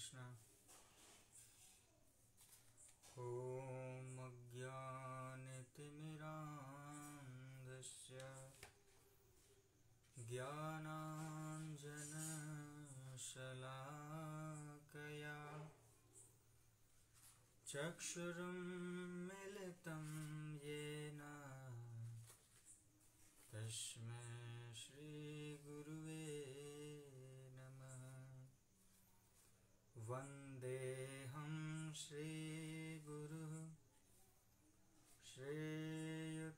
कृष्ण। ॐ अज्ञानतिमिरान्धस्य ज्ञानाञ्जनशलाकया चक्षुरुन्मिलितं येन तस्मै श्रीगुरुवे नमः। वन्देऽहं श्रीगुरुः श्रीयुतपदकमलं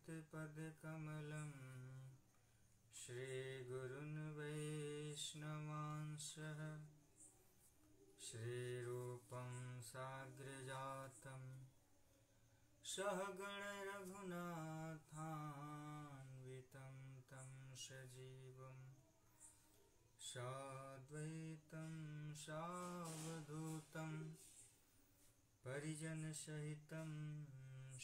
श्रीगुरुन् वैष्णवांशः श्रीरूपं साग्रजातं सहगण रघुनाथान्वितं तं सजीवं साद्वैतं सावधूतं परिजनसहितं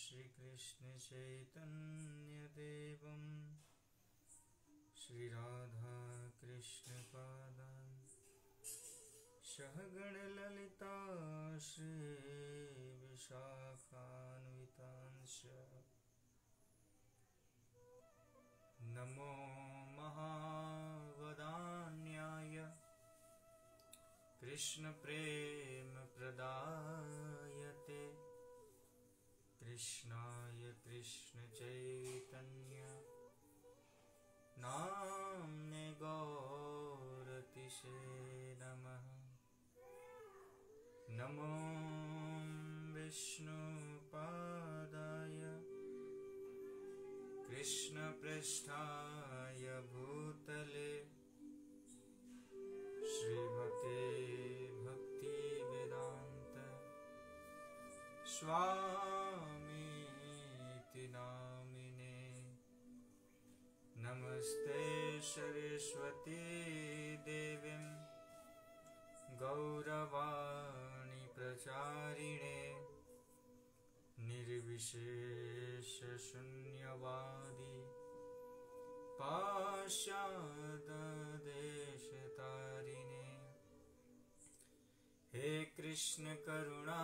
श्रीकृष्णचैतन्यदेवं श्रीराधाकृष्णपादान् सहगण ललिता श्रीविशाखान्वितांश्च। नमो महावदान्याय कृष्णप्रेमप्रदायते कृष्णाय कृष्णचैतन्य नाम्ने गौरतिसे नमः। नमो विष्णुपादाय कृष्णपृष्ठाय भूतले श्रीमते भक्तिवेदान्त स्वामीति नामिने। नमस्ते सरस्वती देवीं गौरवाणी प्रचारिणे निर्विशेषशून्यवादी पाश्चात्यदेशतारिणे। हे कृष्ण करुणा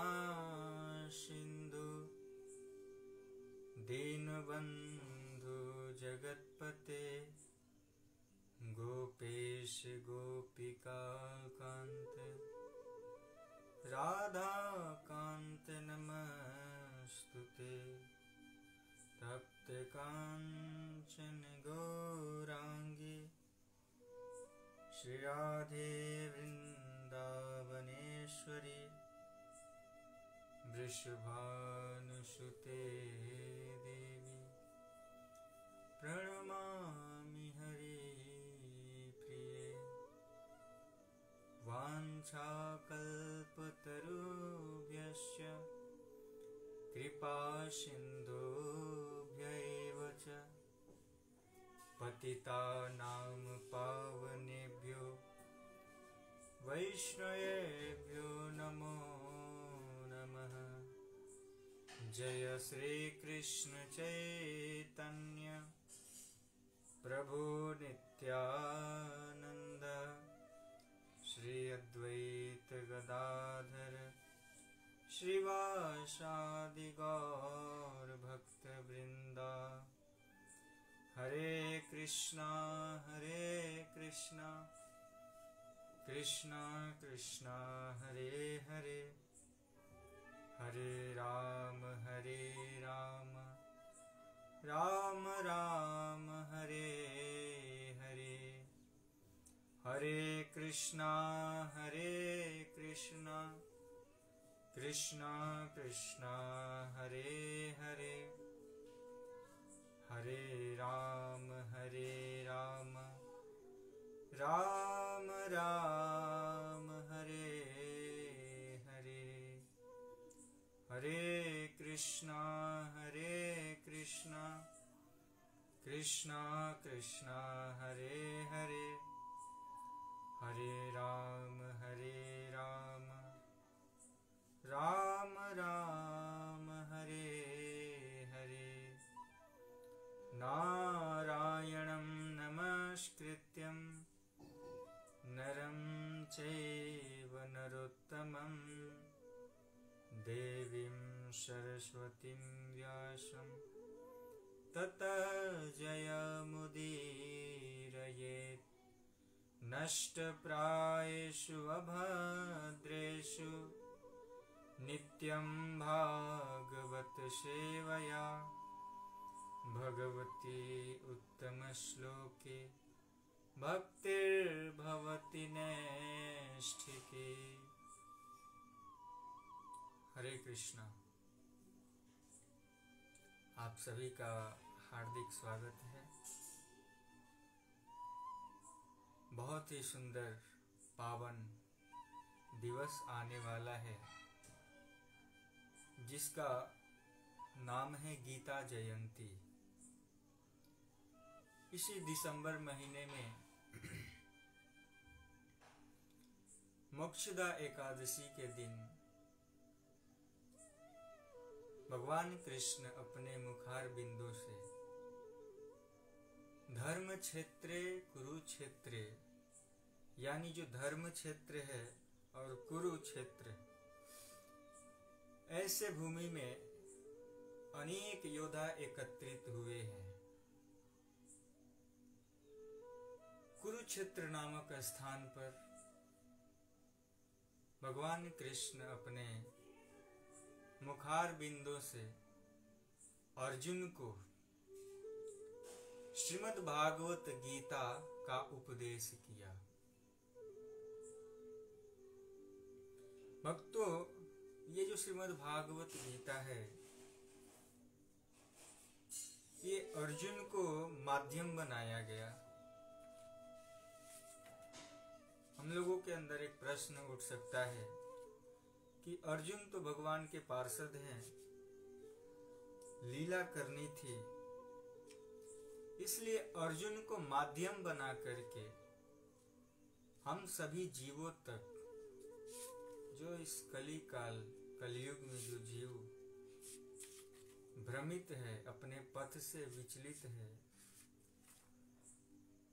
सिन्धु दीनबन्धु जगत्पते गोपेश गोपिका कान्त राधाकान्त नमस्तुते। तप्त काञ्चन गौरांगी श्रीराधे वृन्दावनेश्वरी वृषभानुसुते देवी प्रणमामि हरिप्रिये। वाञ्छाकल्पतरुभ्यश्च कृपासिन्धुभ्यैव च पतितानां पावनेभ्यो वैष्णवेभ्यो नमो नमः। जय श्री कृष्ण चैतन्य प्रभु नित्यानंद श्री अद्वैत गदाधर श्रीवासादि गौर भक्तवृंदा। हरे कृष्णा कृष्णा कृष्णा हरे हरे हरे राम राम राम हरे हरे। हरे कृष्णा कृष्णा कृष्णा हरे हरे हरे राम राम राम हरे हरे। हरे कृष्णा कृष्णा कृष्णा हरे हरे हरे राम राम राम हरे हरे। नारायणं नमस्कृत्यं नरं चैव नरोत्तमं देवीं सरस्वतीं व्यासं ततः जयमुदीरयेत् नष्टप्रायेषु अभद्रेषु नित्यं भागवत सेवया भगवती उत्तमश्लोके भक्तिर्भवति नैष्ठिकी। हरे कृष्णा। आप सभी का हार्दिक स्वागत है। बहुत ही सुंदर पावन दिवस आने वाला है जिसका नाम है गीता जयंती। इसी दिसंबर महीने में मोक्षदा एकादशी के दिन भगवान कृष्ण अपने मुखार बिंदु से धर्म क्षेत्रे कुरुक्षेत्रे, यानी जो धर्म क्षेत्र है और कुरुक्षेत्र, ऐसे भूमि में अनेक योद्धा एकत्रित हुए हैं। कुरुक्षेत्र नामक स्थान पर भगवान कृष्ण अपने मुखार बिंदु से अर्जुन को श्रीमद् भागवत गीता का उपदेश किया। भक्तों, ये जो श्रीमद् भागवत गीता है, ये अर्जुन को माध्यम बनाया गया। हम लोगों के अंदर एक प्रश्न उठ सकता है कि अर्जुन तो भगवान के पार्षद हैं, लीला करनी थी, इसलिए अर्जुन को माध्यम बना करके हम सभी जीवों तक, जो इस कलयुग में जो जीव भ्रमित है, अपने पथ से विचलित है,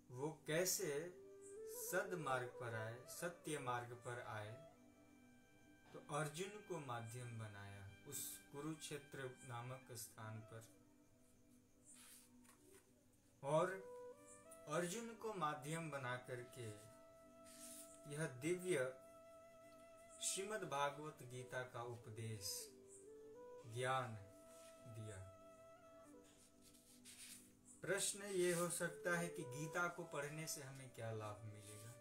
वो कैसे सद्मार्ग पर आए, सत्य मार्ग पर आए। तो अर्जुन को माध्यम बनाया उस कुरुक्षेत्र नामक स्थान पर, और अर्जुन को माध्यम बना करके यह दिव्य श्रीमद् भागवत गीता का उपदेश, ज्ञान दिया। प्रश्न ये हो सकता है कि गीता को पढ़ने से हमें क्या लाभ मिलेगा,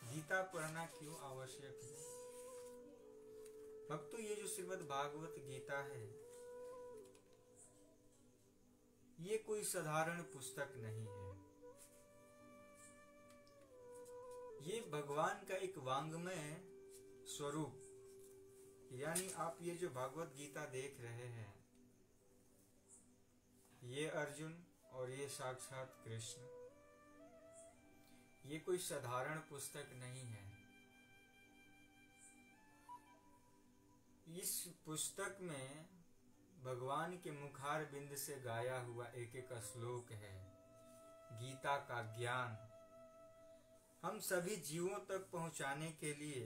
गीता पढ़ना क्यों आवश्यक है। भक्तों, ये जो श्रीमद् भागवत गीता है, ये कोई साधारण पुस्तक नहीं है। ये भगवान का एक वांग्मय स्वरूप, यानी आप ये जो भागवत गीता देख रहे हैं, ये अर्जुन और ये साक्षात कृष्ण, ये कोई साधारण पुस्तक नहीं है। इस पुस्तक में भगवान के मुखार बिंद से गाया हुआ एक एक श्लोक है। गीता का ज्ञान हम सभी जीवों तक पहुंचाने के लिए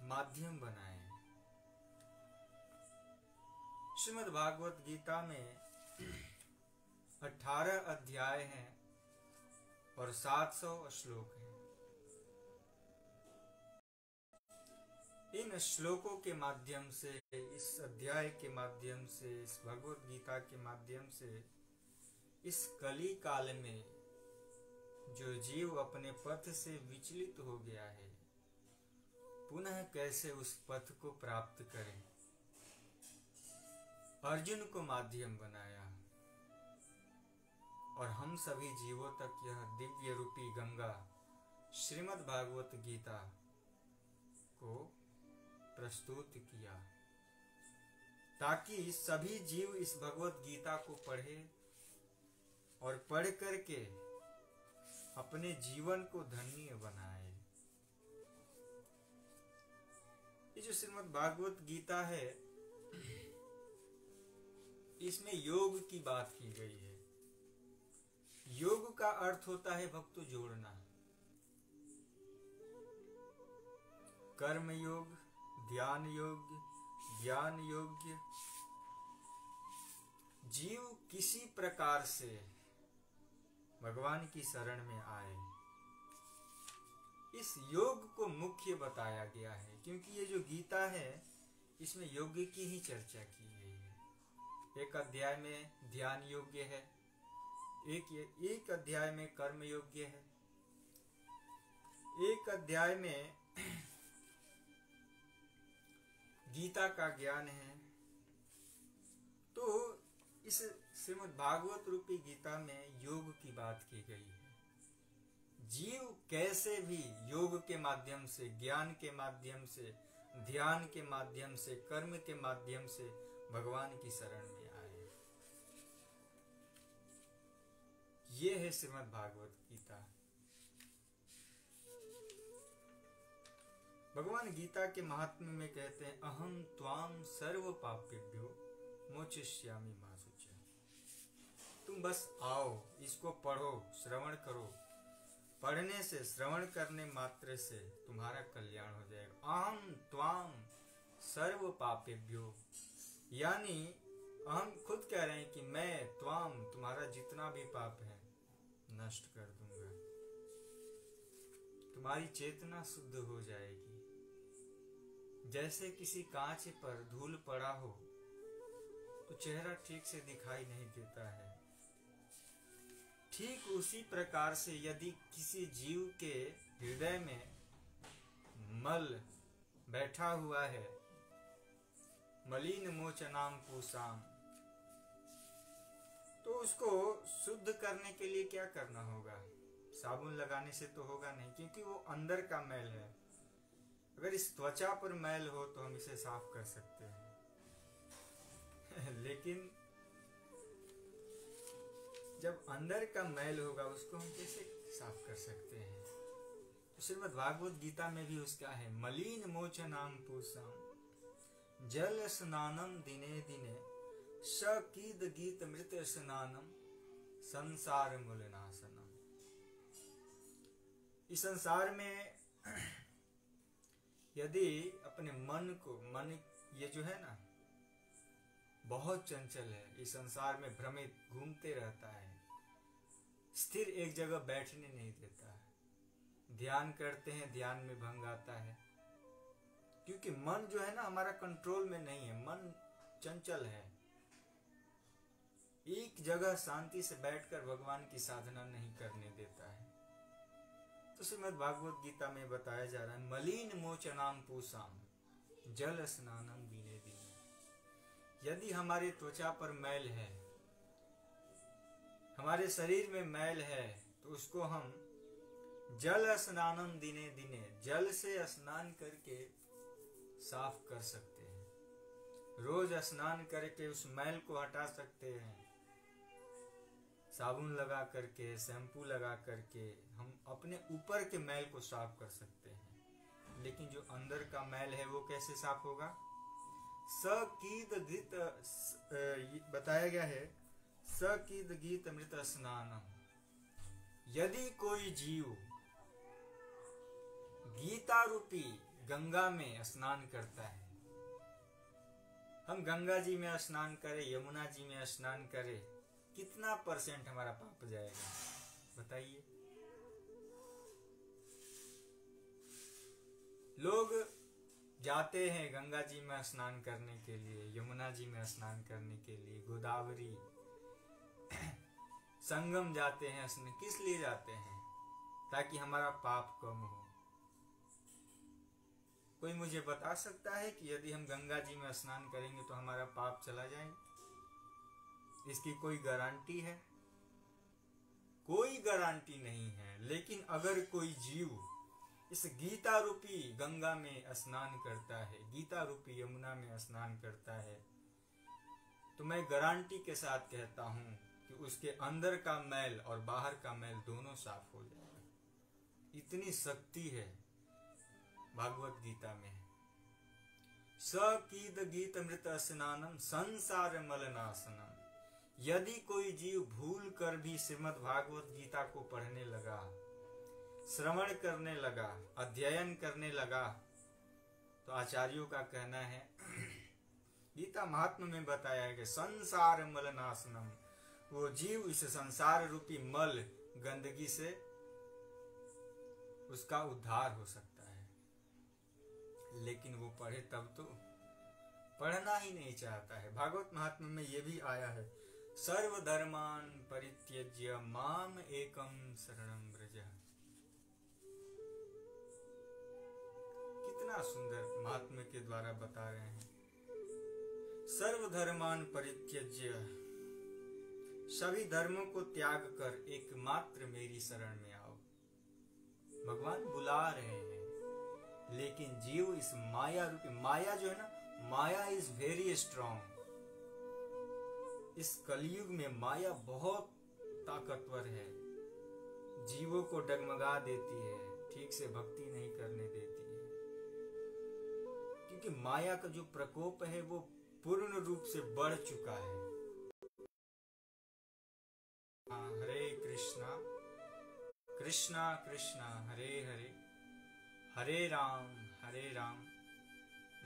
माध्यम बनाए। श्रीमद् भागवत गीता में 18 अध्याय हैं और 700 श्लोक हैं। इन श्लोकों के माध्यम से, इस अध्याय के माध्यम से, इस भगवत गीता के माध्यम से, इस कली काल में जो जीव अपने पथ से विचलित हो गया है, पुनः कैसे उस पथ को प्राप्त करें, अर्जुन को माध्यम बनाया। और हम सभी जीवों तक यह दिव्य रूपी गंगा श्रीमद् भागवत गीता को प्रस्तुत किया, ताकि सभी जीव इस भगवत गीता को पढ़े और पढ़ करके अपने जीवन को धन्य बनाए। ये जो श्रीमद् भागवत गीता है, इसमें योग की बात की गई है। योग का अर्थ होता है भक्तों जोड़ना। कर्म योग, ध्यान योग, ज्ञान योग्य जीव किसी प्रकार से भगवान की शरण में आए, इस योग को मुख्य बताया गया है। क्योंकि ये जो गीता है इसमें योग की ही चर्चा की गई है। एक अध्याय में ध्यान योग्य है, एक अध्याय में कर्म योग्य है, एक अध्याय में गीता का ज्ञान है। तो इस श्रीमद् भागवत रूपी गीता में योग की बात की गई है। जीव कैसे भी योग के माध्यम से, ज्ञान के माध्यम से, ध्यान के माध्यम से, कर्म के माध्यम से भगवान की शरण में आए। ये है श्रीमद् भागवत गीता। भगवान गीता के महात्म्य में कहते हैं, अहम त्वाम सर्व पापेभ्यो मोचिष्यामि मा शुचि। तुम बस आओ, इसको पढ़ो, श्रवण करो। पढ़ने से, श्रवण करने मात्र से तुम्हारा कल्याण हो जाएगा। अहम त्वाम सर्व पापेभ्यो, यानी हम खुद कह रहे हैं कि मैं त्वाम, तुम्हारा जितना भी पाप है नष्ट कर दूंगा। तुम्हारी चेतना शुद्ध हो जाएगी। जैसे किसी कांच पर धूल पड़ा हो तो चेहरा ठीक से दिखाई नहीं देता है, ठीक उसी प्रकार से यदि किसी जीव के हृदय में मल बैठा हुआ है, मलिन मोचनाम पूसाम, तो उसको शुद्ध करने के लिए क्या करना होगा? साबुन लगाने से तो होगा नहीं, क्योंकि वो अंदर का मैल है। अगर इस त्वचा पर मैल हो तो हम इसे साफ कर सकते हैं लेकिन जब अंदर का मैल होगा उसको हम कैसे साफ कर सकते हैं? तो श्रीमद् भागवत गीता में भी उसका है, मलिन मोचनाम पूसाम जल स्नानम दिने दिने सकीद गीत मृत स्नानम संसार मूलनाशनम। इस संसार में यदि अपने मन ये जो है ना बहुत चंचल है, इस संसार में भ्रमित घूमते रहता है, स्थिर एक जगह बैठने नहीं देता है। ध्यान करते हैं, ध्यान में भंग आता है, क्योंकि मन जो है ना हमारा कंट्रोल में नहीं है, मन चंचल है। एक जगह शांति से बैठकर भगवान की साधना नहीं करने देता है। तो श्रीमद् भागवत गीता में बताया जा रहा है, मलिन मोचनाम पूसाम जल स्नानम दिने दिने। यदि हमारे त्वचा पर मैल है, हमारे शरीर में मैल है, तो उसको हम जल स्नानम दिने दिने, जल से स्नान करके साफ कर सकते हैं। रोज स्नान करके उस मैल को हटा सकते हैं। साबुन लगा करके, शैम्पू लगा करके हम अपने ऊपर के मैल को साफ कर सकते हैं। लेकिन जो अंदर का मैल है वो कैसे साफ होगा? सकीद गीत बताया गया है, सकीद गीत मृत स्नानम। यदि कोई जीव गीता रूपी गंगा में स्नान करता है, हम गंगा जी में स्नान करें, यमुना जी में स्नान करें, कितना % हमारा पाप जाएगा बताइए? लोग जाते हैं गंगा जी में स्नान करने के लिए, यमुना जी में स्नान करने के लिए, गोदावरी संगम जाते हैं स्नान। किस लिए जाते हैं? ताकि हमारा पाप कम हो। कोई मुझे बता सकता है कि यदि हम गंगा जी में स्नान करेंगे तो हमारा पाप चला जाएगा? इसकी कोई गारंटी है? कोई गारंटी नहीं है। लेकिन अगर कोई जीव इस गीता रूपी गंगा में स्नान करता है, गीता रूपी यमुना में स्नान करता है, तो मैं गारंटी के साथ कहता हूं कि उसके अंदर का मैल और बाहर का मैल दोनों साफ हो जाएगा। इतनी शक्ति है भागवत गीता में। सकीद गीत मृत स्नानम संसार मलनाशनम। यदि कोई जीव भूल कर भी श्रीमद् भागवत गीता को पढ़ने लगा, श्रवण करने लगा, अध्ययन करने लगा, तो आचार्यों का कहना है, गीता महात्म्य में बताया है कि संसार मल नाशनम, वो जीव इस संसार रूपी मल गंदगी से उसका उद्धार हो सकता है, लेकिन वो पढ़े तब तो, पढ़ना ही नहीं चाहता है। भागवत महात्म्य में ये भी आया है, सर्वधर्मान परित्यज्य माम एकम शरणं व्रज। कितना सुंदर महात्म्य के द्वारा बता रहे हैं, सर्वधर्मान परित्यज्य, सभी धर्मों को त्याग कर एकमात्र मेरी शरण में आओ। भगवान बुला रहे हैं, लेकिन जीव इस माया रूपी, माया जो है ना, माया इज वेरी स्ट्रॉन्ग। इस कलयुग में माया बहुत ताकतवर है, जीवों को डगमगा देती है, ठीक से भक्ति नहीं करने देती है, क्योंकि माया का जो प्रकोप है वो पूर्ण रूप से बढ़ चुका है। हरे कृष्णा कृष्णा कृष्णा हरे हरे, हरे राम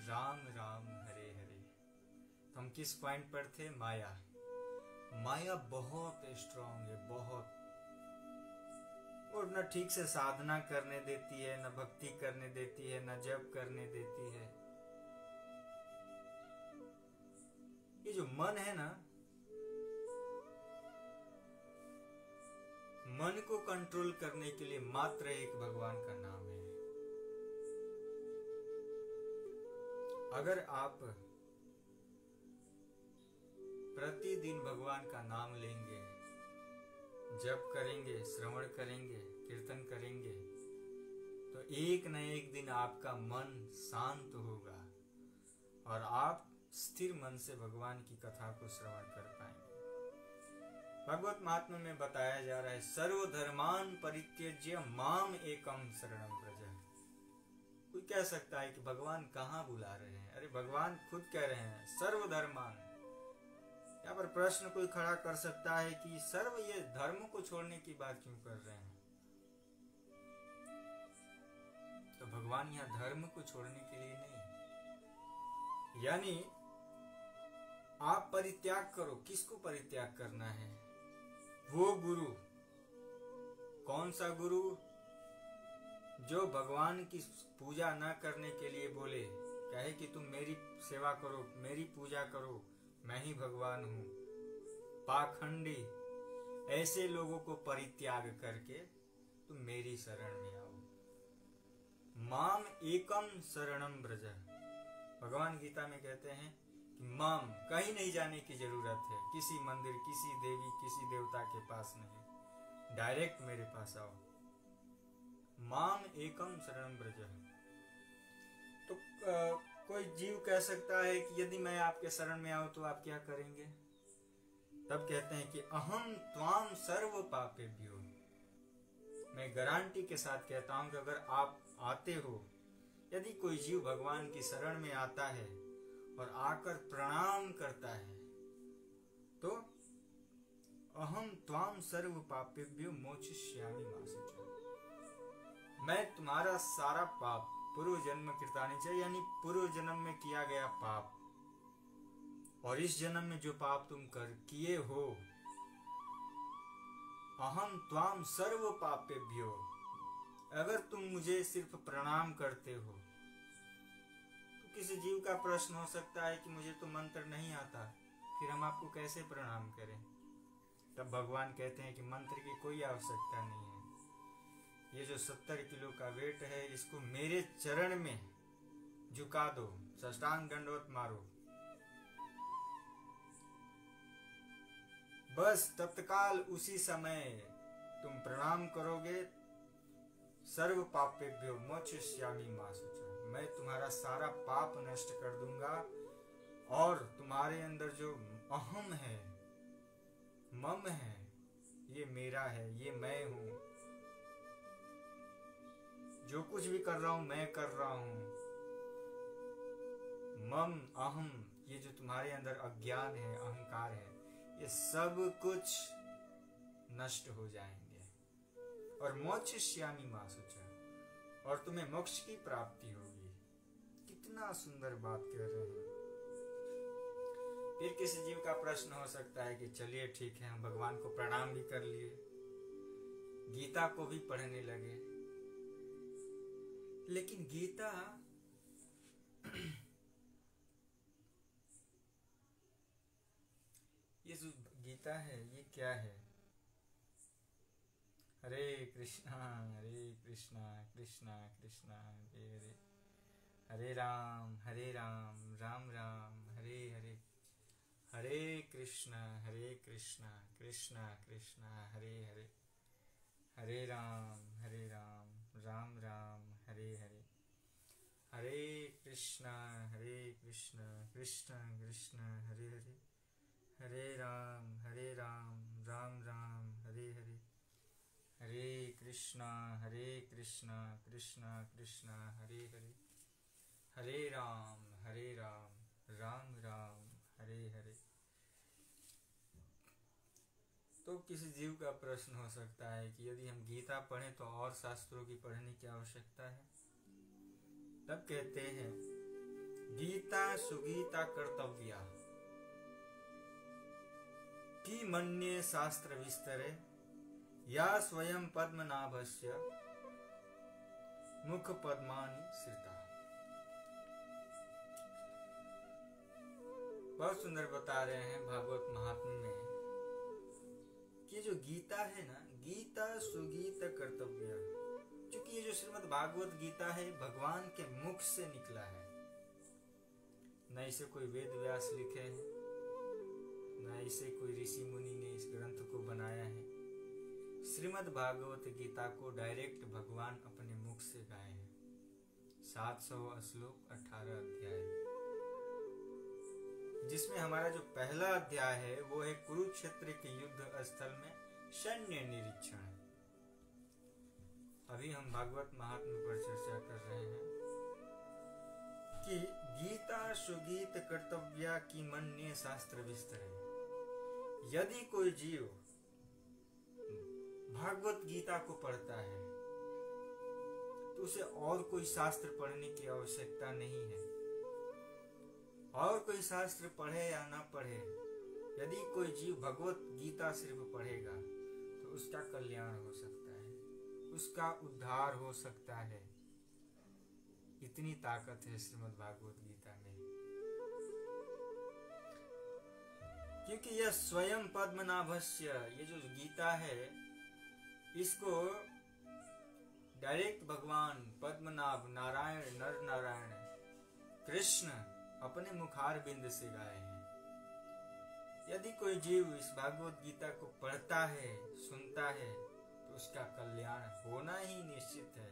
राम राम हरे हरे। तो हम किस पॉइंट पर थे? माया। माया बहुत स्ट्रांग है, बहुत, और न ठीक से साधना करने देती है, न भक्ति करने देती है, न जप करने देती है। ये जो मन है ना, मन को कंट्रोल करने के लिए मात्र एक भगवान का नाम है। अगर आप प्रतिदिन भगवान का नाम लेंगे, जप करेंगे, श्रवण करेंगे, कीर्तन करेंगे, तो एक न एक दिन आपका मन शांत होगा और आप स्थिर मन से भगवान की कथा को श्रवण कर पाएंगे। भगवत महात्म्य में बताया जा रहा है, सर्वधर्मान परित्यज्य माम एकम शरणं व्रज। कोई कह सकता है कि भगवान कहाँ बुला रहे हैं? अरे भगवान खुद कह रहे हैं सर्वधर्मान। यहाँ पर प्रश्न कोई खड़ा कर सकता है कि सर्व, ये धर्म को छोड़ने की बात क्यों कर रहे हैं? तो भगवान यहाँ धर्म को छोड़ने के लिए नहीं, यानी आप परित्याग करो। किसको परित्याग करना है? वो गुरु। कौन सा गुरु? जो भगवान की पूजा न करने के लिए बोले, कहे कि तुम मेरी सेवा करो, मेरी पूजा करो, मैं ही भगवान हूं। पाखंडी, ऐसे लोगों को परित्याग करके तुम मेरी शरण में आओ। माम एकम शरणं व्रज। भगवान गीता में कहते हैं कि माम, कहीं नहीं जाने की जरूरत है, किसी मंदिर, किसी देवी, किसी देवता के पास नहीं, डायरेक्ट मेरे पास आओ। माम एकम शरणं व्रज। तो कोई जीव कह सकता है कि यदि मैं आपके शरण में आऊं तो आप क्या करेंगे? तब कहते हैं कि अहम त्वाम सर्व पापेभ्यो। मैं गारंटी के साथ कहता हूं कि अगर आप आते हो, यदि कोई जीव भगवान की शरण में आता है और आकर प्रणाम करता है, तो अहम त्वाम सर्व पापेभ्यो मोक्षयिष्यामि मा शुचः। मैं तुम्हारा सारा पाप, पूर्व जन्म कृतानि च, यानी पूर्व जन्म में किया गया पाप और इस जन्म में जो पाप तुम किए हो, अहम त्वाम सर्व पापेभ्यो। अगर तुम मुझे सिर्फ प्रणाम करते हो, तो किसी जीव का प्रश्न हो सकता है कि मुझे तो मंत्र नहीं आता, फिर हम आपको कैसे प्रणाम करें? तब भगवान कहते हैं कि मंत्र की कोई आवश्यकता नहीं है। ये जो 70 किलो का वेट है, इसको मेरे चरण में झुका दो, साष्टांग दंडवत मारो, बस तत्काल उसी समय तुम प्रणाम करोगे। सर्व पापेभ्यो मोक्षयिष्यामि मा शुचः। मैं तुम्हारा सारा पाप नष्ट कर दूंगा और तुम्हारे अंदर जो अहम है, मम है, ये मेरा है, ये मैं हूं, जो कुछ भी कर रहा हूं मैं कर रहा हूं। मम अहम, ये जो तुम्हारे अंदर अज्ञान है, अहंकार है, ये सब कुछ नष्ट हो जाएंगे और मोक्षयिष्यामि मा शुचः, और तुम्हें मोक्ष की प्राप्ति होगी। कितना सुंदर बात कह रहे हैं। फिर किसी जीव का प्रश्न हो सकता है कि चलिए ठीक है, हम भगवान को प्रणाम भी कर लिए, गीता को भी पढ़ने लगे, लेकिन गीता ये जो गीता है ये क्या है? हरे कृष्णा कृष्णा कृष्णा हरे हरे, हरे राम राम राम हरे हरे, हरे कृष्णा कृष्णा कृष्णा हरे हरे, हरे राम राम राम हरे हरे, हरे कृष्णा कृष्णा कृष्णा हरे हरे, हरे राम राम राम हरे हरे, हरे कृष्णा कृष्णा कृष्णा हरे हरे, हरे राम राम राम हरे हरे। तो किसी जीव का प्रश्न हो सकता है कि यदि हम गीता पढ़ें तो और शास्त्रों की पढ़ने की आवश्यकता है? तब कहते हैं गीता सुगीता कर्तव्या कि मन्ये शास्त्र विस्तरे या स्वयं पद्मनाभस्य मुख पद्मानि श्रिता। बहुत सुंदर बता रहे हैं भागवत महात्म्य में कि जो गीता है ना, गीता सुगीत कर्तव्य, क्योंकि ये जो श्रीमद् भागवत गीता है भगवान के मुख से निकला है, न इसे कोई वेद व्यास लिखे हैं, न इसे कोई ऋषि मुनि ने इस ग्रंथ को बनाया है। श्रीमद् भागवत गीता को डायरेक्ट भगवान अपने मुख से गाए हैं। 700 श्लोक 18 अध्याय, जिसमें हमारा जो पहला अध्याय है वो है कुरुक्षेत्र के युद्ध स्थल में सैन्य निरीक्षण। अभी हम भागवत महात्म्य पर चर्चा कर रहे हैं कि गीता सुगीत कर्तव्या की मन्ये शास्त्र विस्तरे। यदि कोई जीव भागवत गीता को पढ़ता है तो उसे और कोई शास्त्र पढ़ने की आवश्यकता नहीं है। और कोई शास्त्र पढ़े या ना पढ़े, यदि कोई जीव भगवत गीता सिर्फ पढ़ेगा तो उसका कल्याण हो सकता है, उसका उद्धार हो सकता है। इतनी ताकत है श्रीमद् भागवत गीता में, क्योंकि यह स्वयं पद्मनाभस्य, ये जो गीता है इसको डायरेक्ट भगवान पद्मनाभ नारायण नर नारायण कृष्ण अपने मुखार बिंद से गाए हैं। यदि कोई जीव इस भागवत गीता को पढ़ता है, सुनता है, तो उसका कल्याण होना ही निश्चित है।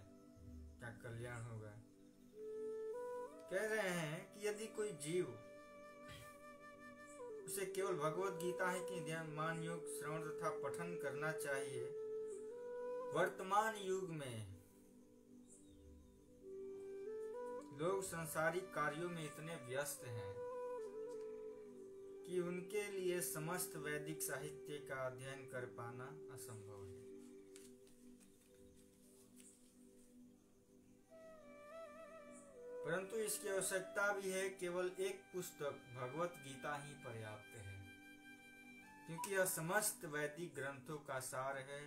क्या कल्याण होगा? कह रहे हैं कि यदि कोई जीव उसे केवल भगवत गीता है कि ध्यान मान योग श्रवण तथा पठन करना चाहिए। वर्तमान युग में लोग सांसारिक कार्यों में इतने व्यस्त हैं कि उनके लिए समस्त वैदिक साहित्य का अध्ययन कर पाना असंभव है। परंतु इसकी आवश्यकता भी है। केवल एक पुस्तक भगवत गीता ही पर्याप्त है, क्योंकि यह समस्त वैदिक ग्रंथों का सार है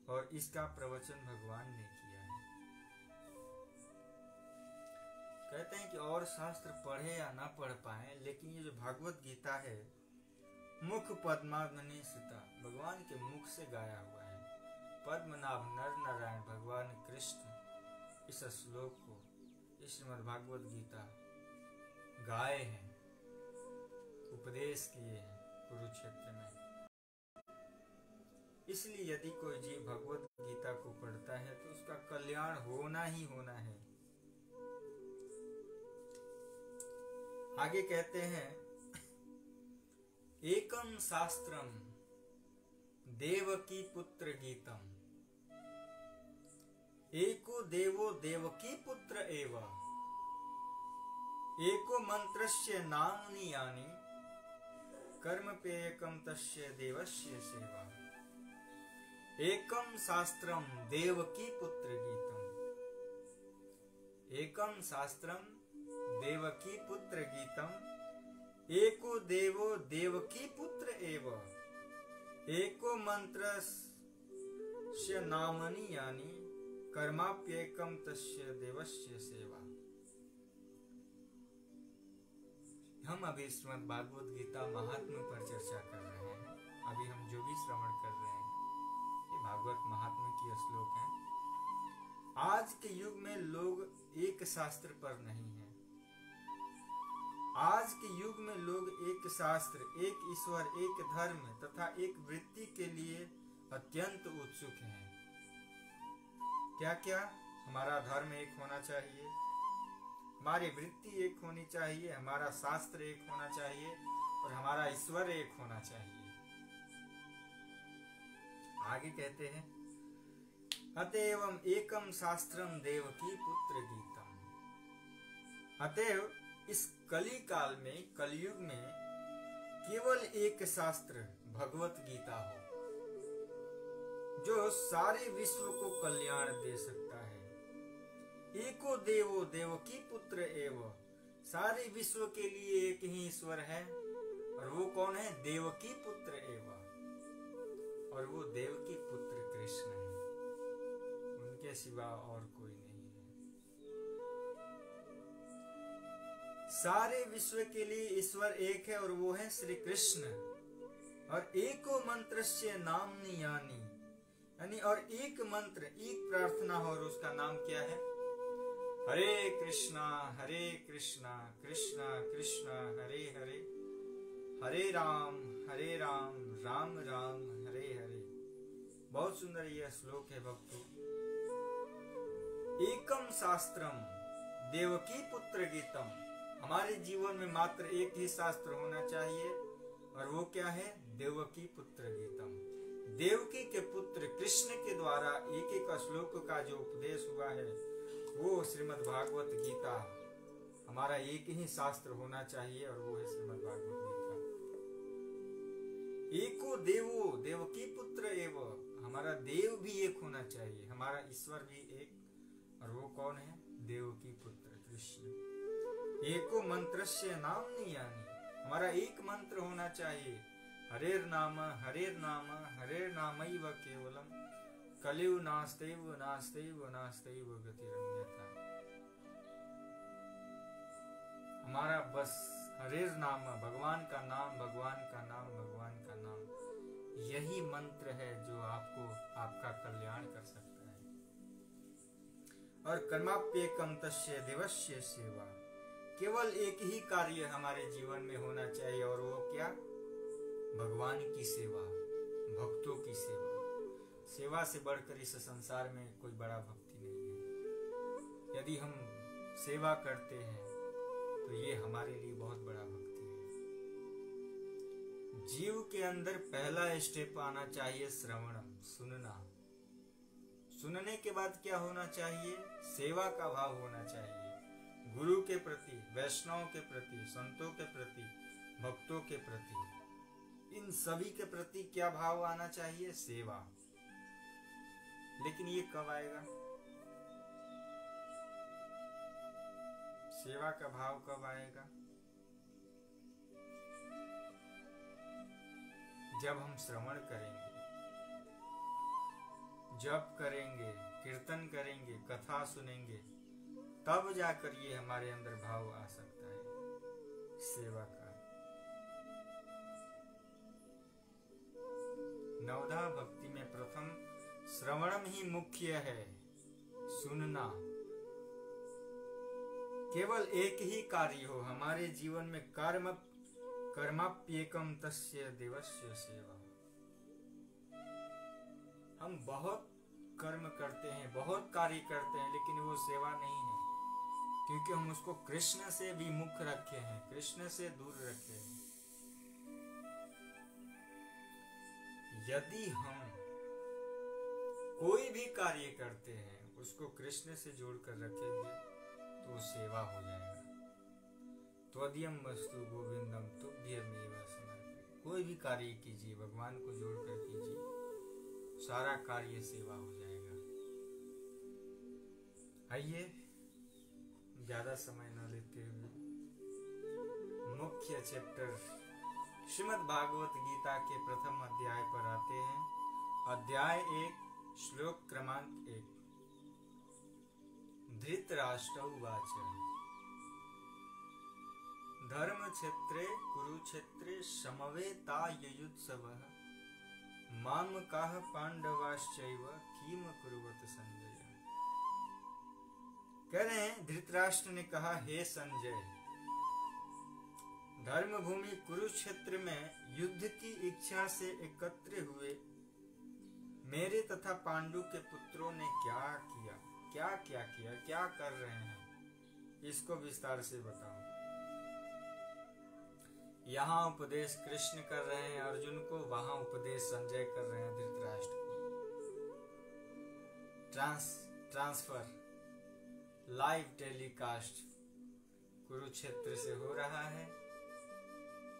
और इसका प्रवचन भगवान ने किया है। कहते हैं कि और शास्त्र पढ़े या ना पढ़ पाए, लेकिन ये जो भागवत गीता है मुख पद्मानि श्रिता, भगवान के मुख से गाया हुआ है। पद्मनाभ नर नारायण भगवान कृष्ण इस श्लोक को, इस श्रीमद् भागवत गीता गाए हैं, उपदेश किए हैं कुरुक्षेत्र में। इसलिए यदि कोई जीव भगवत गीता को पढ़ता है तो उसका कल्याण होना ही होना है। आगे कहते हैं एकम शास्त्रम देवकी पुत्र गीतम, एको देवो देवकी पुत्र एव, एको मंत्रस्य नाम्नि यानि, कर्म पेयकम तस्य देवस्य सेवा। एकम शास्त्रम देवकी पुत्र गीतम, एकम शास्त्रम देवकी पुत्र गीतम, एको देवो देवकी पुत्र एव, एको मंत्रस्य नामनि यानि, कर्माप्येकम तस्य देवस्य सेवा। हम अभी श्रीमद् भागवत गीता महात्म्य पर चर्चा कर रहे हैं। अभी हम जो भी श्रवण कर रहे हैं ये भागवत महात्म्य की श्लोक हैं। आज के युग में लोग एक शास्त्र पर नहीं है। आज के युग में लोग एक शास्त्र, एक ईश्वर, एक धर्म तथा एक वृत्ति के लिए अत्यंत उत्सुक हैं। क्या क्या? हमारा धर्म एक होना चाहिए, हमारी वृत्ति एक होनी चाहिए, हमारा शास्त्र एक होना चाहिए और हमारा ईश्वर एक होना चाहिए। आगे कहते हैं, अतएवम एकम शास्त्रम देवकी पुत्र गीतम। अतएव इस कली काल में, कलयुग में केवल एक शास्त्र भगवत गीता हो जो सारे विश्व को कल्याण दे सकता है। एको देवो देवकी पुत्र एव, सारे विश्व के लिए एक ही ईश्वर है और वो कौन है? देवकी पुत्र एव, और वो देवकी पुत्र कृष्ण है, उनके सिवा और कोई नहीं है। सारे विश्व के लिए ईश्वर एक है और वो है श्री कृष्ण। और एको मंत्रस्य नाम्नि यानि, यानी और एक मंत्र, एक प्रार्थना हो और उसका नाम क्या है? हरे कृष्णा कृष्णा कृष्णा हरे हरे, हरे राम राम राम हरे हरे। बहुत सुंदर यह श्लोक है भक्तों। एकम शास्त्रम देवकी पुत्र गीतम, हमारे जीवन में मात्र एक ही शास्त्र होना चाहिए और वो क्या है? देवकी पुत्र गीतम। देवकी के पुत्र कृष्ण के द्वारा एक एक श्लोक का जो उपदेश हुआ है वो श्रीमद् भागवत गीता, हमारा एक ही शास्त्र होना चाहिए और वो है श्रीमद् भागवत गीता। एको देवो देवकी पुत्र एव, हमारा देव भी एक होना चाहिए, हमारा ईश्वर भी एक, और वो कौन है? देवकी पुत्र कृष्ण। एको मंत्रस्य नाम्नि यानि, हमारा एक मंत्र होना चाहिए, हरेर नाम हरेर नामैव केवलम, कलियु नास्तेव गतिरन्यथा। हमारा बस हरेर नाम, भगवान का नाम, यही मंत्र है जो आपको आपका कल्याण कर सकता है। और कर्माप्येकम तस्य देवस्य सेवा, केवल एक ही कार्य हमारे जीवन में होना चाहिए और वो क्या? भगवान की सेवा, भक्तों की सेवा। सेवा से बढ़कर इस संसार में कोई बड़ा भक्ति नहीं है। यदि हम सेवा करते हैं तो ये हमारे लिए बहुत बड़ा भक्ति है। जीव के अंदर पहला स्टेप आना चाहिए श्रवणम, सुनना। सुनने के बाद क्या होना चाहिए? सेवा का भाव होना चाहिए, गुरु के प्रति, वैष्णव के प्रति, संतों के प्रति, भक्तों के प्रति, इन सभी के प्रति क्या भाव आना चाहिए? सेवा। लेकिन ये कब आएगा? सेवा का भाव कब आएगा? जब हम श्रवण करेंगे, जप करेंगे, कीर्तन करेंगे, कथा सुनेंगे, तब जाकर ये हमारे अंदर भाव आ सकता है सेवा का। नवधा भक्ति में प्रथम श्रवणम ही मुख्य है, सुनना। केवल एक ही कार्य हो हमारे जीवन में, कर्माप्येकम तस्य देवस्य सेवा। हम बहुत कर्म करते हैं, बहुत कार्य करते हैं, लेकिन वो सेवा नहीं है, क्योंकि हम उसको कृष्ण से विमुख रखे हैं, कृष्ण से दूर रखे हैं। यदि हम कोई भी कार्य करते हैं उसको कृष्ण से जोड़कर रखेंगे तो वो सेवा हो जाएगा। त्वदीयम वस्तु गोविंदम तुभ्यमेव समर्पयामि। कोई भी कार्य कीजिए, भगवान को जोड़कर कीजिए, सारा कार्य सेवा हो जाएगा। आइए ज्यादा समय न लेते हुए मुख्य चैप्टर श्रीमद् भागवत गीता के प्रथम अध्याय पर आते हैं। अध्याय 1 श्लोक क्रमांक 1। धृतराष्ट्र उवाच धर्मक्षेत्रे कुरुक्षेत्रे समवेतायुयुत्सवः मामकाः पांडवाश्चैव किम कुर्वत संजय। कह रहे हैं, धृतराष्ट्र ने कहा, हे संजय, धर्मभूमि कुरुक्षेत्र में युद्ध की इच्छा से एकत्र हुए मेरे तथा पांडु के पुत्रों ने क्या किया, क्या कर रहे हैं, इसको विस्तार से बताओ। यहाँ उपदेश कृष्ण कर रहे हैं अर्जुन को, वहां उपदेश संजय कर रहे हैं धृतराष्ट्र को। ट्रांसफर लाइव टेलीकास्ट कुरुक्षेत्र से हो रहा है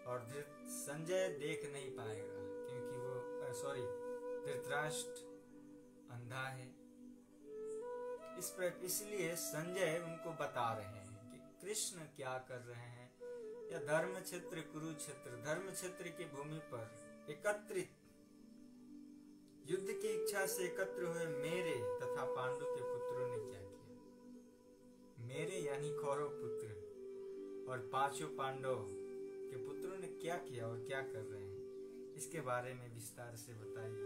और संजय देख नहीं पाएगा क्योंकि वो धृतराष्ट्र अंधा है। इसलिए संजय उनको बता रहे हैं कि कृष्ण क्या कर रहे हैं। यह धर्म क्षेत्र कुरुक्षेत्र, धर्म क्षेत्र की भूमि पर एकत्रित युद्ध की इच्छा से एकत्र हुए मेरे तथा पांडु के पुत्रों ने क्या किया। मेरे यानी कौरव पुत्र और पांचों पांडव के पुत्रों ने क्या किया और क्या कर रहे हैं, इसके बारे में विस्तार से बताइए।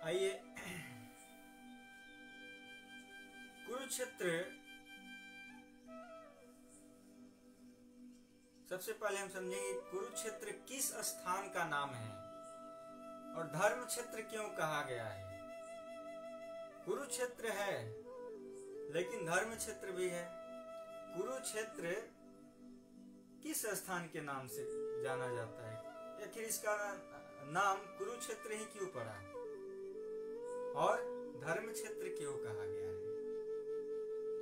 आइए, कुरुक्षेत्र सबसे पहले हम समझेंगे कुरुक्षेत्र किस स्थान का नाम है और धर्म क्षेत्र क्यों कहा गया है। कुरुक्षेत्र है लेकिन धर्म क्षेत्र भी है। कुरुक्षेत्र किस स्थान के नाम से जाना जाता है, आखिर इसका नाम कुरुक्षेत्र ही क्यों पड़ा और धर्म क्षेत्र क्यों कहा गया है।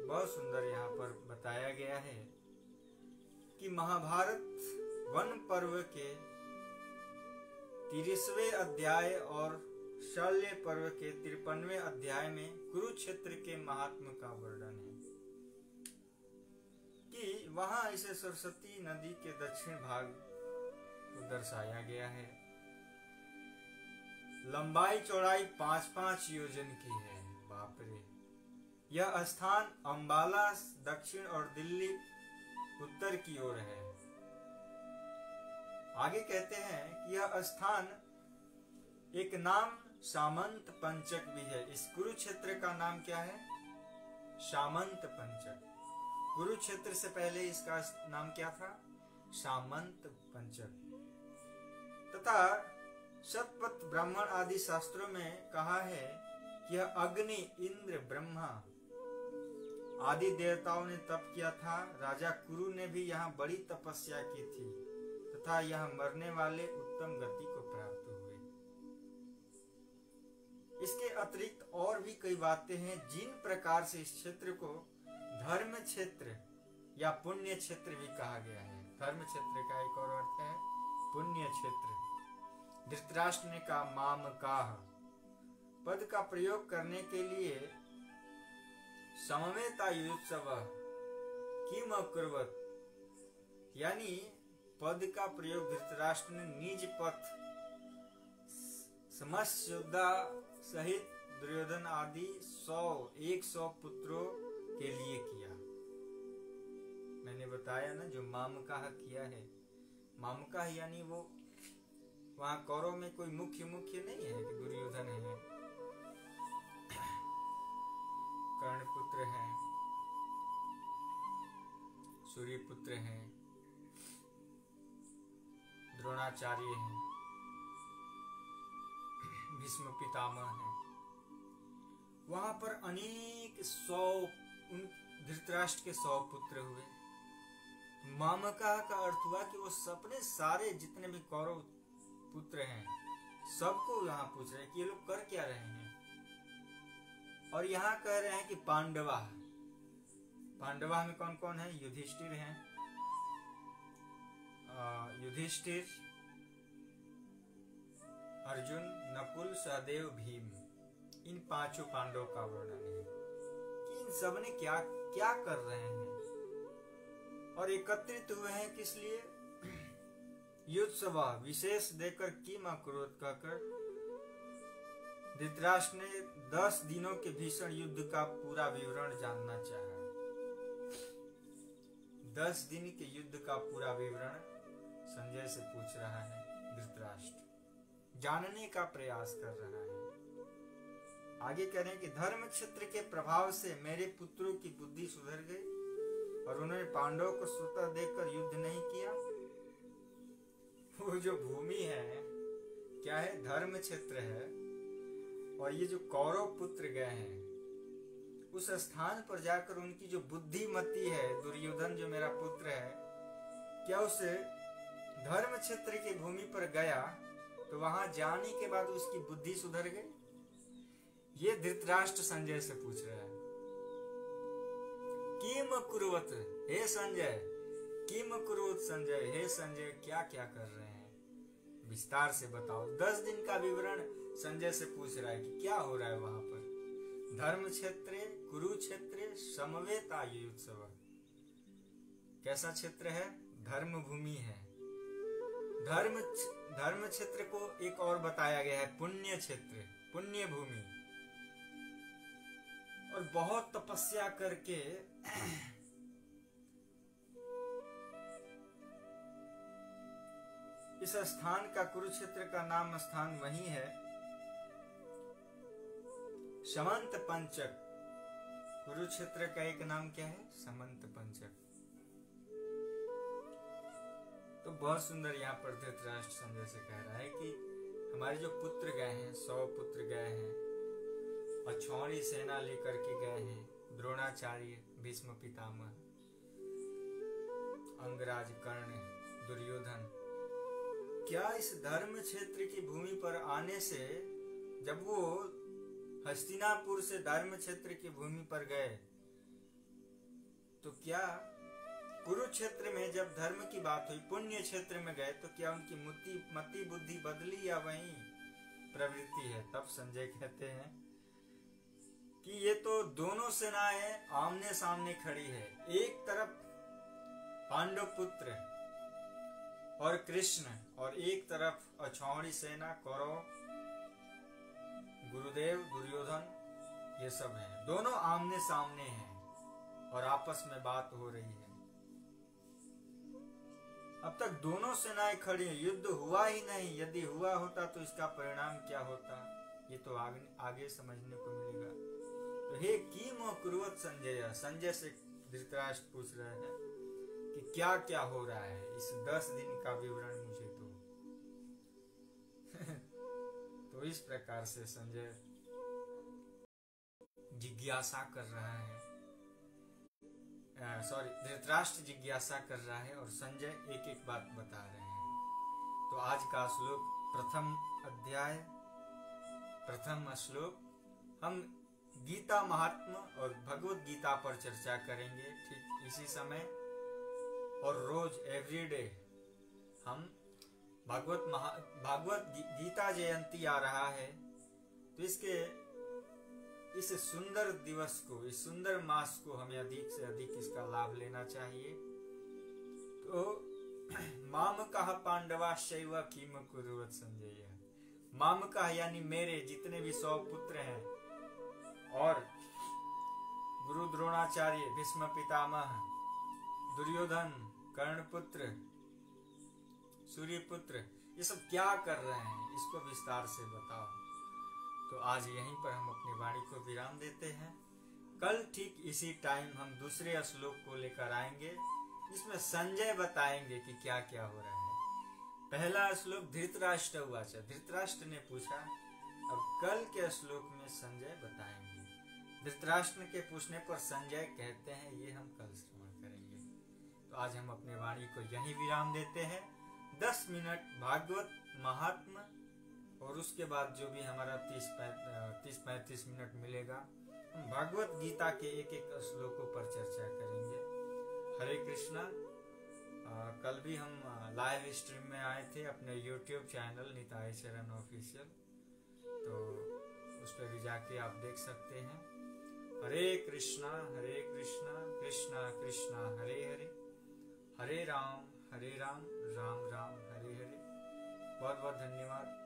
बहुत सुंदर यहाँ पर बताया गया है कि महाभारत वन पर्व के 30वें अध्याय और शल्य पर्व के 53वें अध्याय में कुरुक्षेत्र के महात्म का वर्णन है कि वहां इसे सरस्वती नदी के दक्षिण भाग को दर्शाया गया है। लंबाई चौड़ाई 5-5 योजन की है। बाप रे। यह स्थान अंबाला दक्षिण और दिल्ली उत्तर की ओर है। आगे कहते हैं कि यह स्थान एक नाम सामंत पंचक भी है। इस कुरुक्षेत्र का नाम क्या है? सामंत पंचक। कुरुक्षेत्र से पहले इसका नाम क्या था? सामंत पंचक। तथा शतपथ ब्राह्मण आदि शास्त्रों में कहा है कि यह अग्नि, इंद्र, ब्रह्मा आदि देवताओं ने तप किया था। राजा कुरु ने भी यहाँ बड़ी तपस्या की थी तथा यह मरने वाले उत्तम गति को प्राप्त हुए। इसके अतिरिक्त और भी कई बातें हैं जिन प्रकार से इस क्षेत्र को धर्म क्षेत्र या पुण्य क्षेत्र भी कहा गया है। धर्म क्षेत्र का एक और अर्थ है पुण्य क्षेत्र। धृतराष्ट्र ने कहा मामकाः पद का प्रयोग करने के लिए समवेतायुत्सवः किम अकुर्वत, यानी पद का प्रयोग धृतराष्ट्र ने निज पथ समस्त योद्धा सहित दुर्योधन आदि 100 पुत्रों के लिए किया। मैंने बताया ना, जो मामकाः किया है। मामकाः यानी वो वहां कौरव में कोई मुख्य नहीं है कि दुर्योधन है, कर्ण पुत्र है, सूर्य पुत्र है, द्रोणाचार्य है, भीष्म पितामह है। वहां पर अनेक 100 धृतराष्ट्र के 100 पुत्र हुए। मामकाः का अर्थ हुआ कि वो सपने सारे जितने भी कौरव पुत्र हैं सबको यहाँ पूछ रहे हैं कि ये लोग कर क्या रहे हैं। और यहाँ कह रहे हैं कि पांडवा में कौन कौन है? युधिष्ठिर हैं, युधिष्ठिर, अर्जुन, नकुल, सहदेव, भीम, इन 5 पांडवों का वर्णन है कि इन सब ने क्या क्या कर रहे हैं और एकत्रित हुए हैं किस लिए? युद्ध सभा विशेष देकर कीमा क्रोध कहकर धृतराष्ट्र ने 10 दिनों के भीषण युद्ध का पूरा विवरण जानना चाहा। 10 दिन के युद्ध का पूरा विवरण संजय से पूछ रहा है धृतराष्ट्र, जानने का प्रयास कर रहा है। आगे कह रहे हैं कि धर्म क्षेत्र के प्रभाव से मेरे पुत्रों की बुद्धि सुधर गई और उन्होंने पांडवों को स्वतः देखकर युद्ध नहीं किया। वो जो भूमि है क्या है? धर्म क्षेत्र है। और ये जो कौरव पुत्र गए हैं उस स्थान पर जाकर उनकी जो बुद्धिमती है, दुर्योधन जो मेरा पुत्र है, क्या उस धर्म क्षेत्र की भूमि पर गया तो वहां जाने के बाद उसकी बुद्धि सुधर गई? ये धृतराष्ट्र संजय से पूछ रहा है। किम कुरुवत, हे संजय, किम कुरुवत संजय, हे संजय क्या क्या कर रहे हैं, विस्तार से बताओ। 10 दिन का विवरण संजय से पूछ रहा है कि क्या हो रहा है वहां पर। धर्म क्षेत्र, कुरुक्षेत्र, समवेत आयुत्सव। कैसा क्षेत्र है? धर्म भूमि है। धर्म क्षेत्र को एक और बताया गया है पुण्य क्षेत्र, पुण्य भूमि। और बहुत तपस्या करके इस स्थान का, कुरुक्षेत्र का नाम स्थान वही है, समंत पंचक। कुरुक्षेत्र का एक नाम क्या है? समंत पंचक। तो बहुत सुंदर यहाँ पर धृतराष्ट्र संजय से कह रहा है कि हमारे जो पुत्र गए हैं, 100 पुत्र गए हैं और छौरी सेना लेकर के गए हैं, द्रोणाचार्य, भीष्म पितामह, अंगराज, कर्ण, दुर्योधन। क्या इस धर्म क्षेत्र की भूमि पर आने से, जब वो हस्तिनापुर से धर्म क्षेत्र की भूमि पर गए, तो क्या कुरुक्षेत्र में जब धर्म की बात हुई, पुण्य क्षेत्र में गए, तो क्या उनकी मति बुद्धि बदली या वही प्रवृत्ति है? तब संजय कहते हैं कि ये तो दोनों सेनाएं आमने सामने खड़ी है। एक तरफ पांडव पुत्र और कृष्ण और एक तरफ अछौड़ी सेना, कौरव, गुरुदेव, दुर्योधन, ये सब हैं। दोनों आमने सामने हैं और आपस में बात हो रही है। अब तक दोनों सेनाएं खड़ी हैं, युद्ध हुआ ही नहीं। यदि हुआ होता तो इसका परिणाम क्या होता, ये तो आगे समझने को मिलेगा। तो हे कीम कुरुवत संजय, संजय से धृतराष्ट्र पूछ रहे हैं कि क्या क्या हो रहा है, इस 10 दिन का विवरण मुझे दो। तो इस प्रकार से संजय जिज्ञासा कर रहा है, धृतराष्ट्र जिज्ञासा कर रहा है और संजय एक एक बात बता रहे हैं। तो आज का श्लोक, प्रथम अध्याय, प्रथम श्लोक, हम गीता महात्म्य और भगवत गीता पर चर्चा करेंगे ठीक इसी समय। और रोज एवरीडे हम भागवत गीता जयंती आ रहा है, तो इस सुंदर दिवस को, इस सुंदर मास को हमें अधिक से अधिक इसका लाभ लेना चाहिए। तो मामकः पांडवाश्चैव किम कुर्वत संजय। मामकः यानी मेरे जितने भी 100 पुत्र हैं और गुरु द्रोणाचार्य, भीष्म पितामह, दुर्योधन, कर्णपुत्र, सूर्यपुत्र, ये सब क्या कर रहे हैं, इसको विस्तार से बताओ। तो आज यहीं पर हम अपनी वाणी को विराम देते हैं। कल ठीक इसी टाइम हम दूसरे श्लोक को लेकर आएंगे, इसमें संजय बताएंगे कि क्या क्या हो रहा है। पहला श्लोक धृतराष्ट्र उवाच, धृतराष्ट्र ने पूछा। अब कल के श्लोक में संजय बताएंगे। धृतराष्ट्र के पूछने पर संजय कहते हैं ये हम कल श्रवण करेंगे। तो आज हम अपने वाणी को यहीं विराम देते हैं। 10 मिनट भागवत महात्म्य और उसके बाद जो भी हमारा 30-35 मिनट मिलेगा, हम भागवत गीता के एक एक श्लोकों पर चर्चा करेंगे। हरे कृष्णा। कल भी हम लाइव स्ट्रीम में आए थे अपने YouTube चैनल निताई चरण ऑफिशियल, तो उस पर भी जाके आप देख सकते हैं। हरे कृष्णा कृष्णा कृष्णा हरे हरे, हरे राम राम राम हरे हरे। बहुत बहुत धन्यवाद।